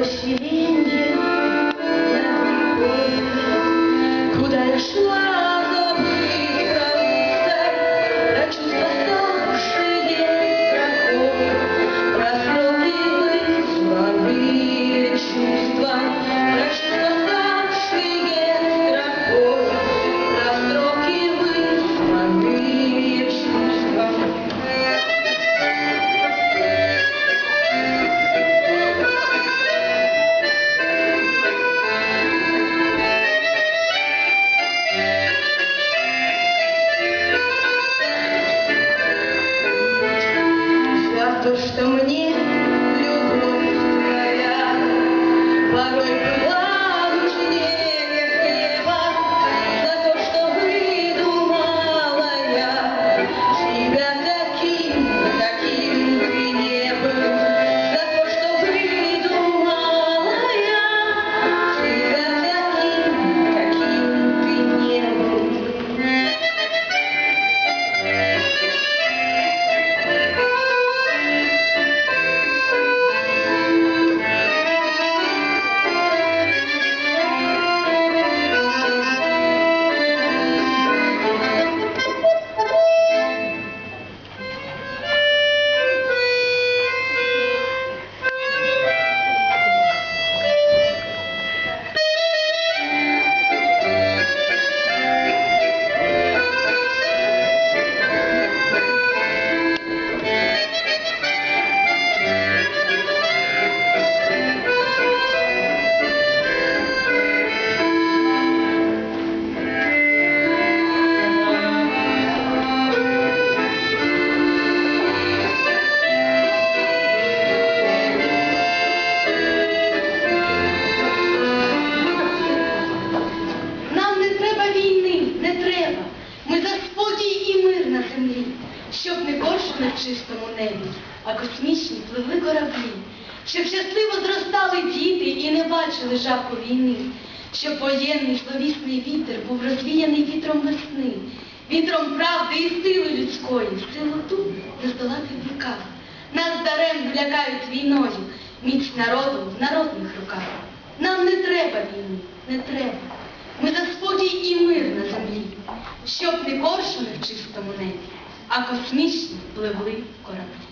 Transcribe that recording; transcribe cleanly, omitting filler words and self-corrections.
сиренье над рекой. Куда я шла, забыть про чувства ставшие строкой, про слезы слабые чувства, про чувства ставшие строкой, про строки высланные чувства. То, что мне любовь твоя порой была нужнее хлеба, за то, что выдумала я тебя таким, каким ты не был, за то, что выдумала я тебя таким, каким ты не был. Щоб не коршуни в чистому небі, а космічні пливли кораблі, щоб щасливо зростали діти і не бачили жаху війни, щоб воєнний зловісний вітер був розвіяний вітром весни, вітром правди і сили людської, силу ту не здолати в руках. Нас даремно лякають війною, міць народу в народних руках. Нам не треба війни, не треба. Ми за спокій і мир на землі, щоб не коршуни в чистому небі, а космічні пливли кораблі.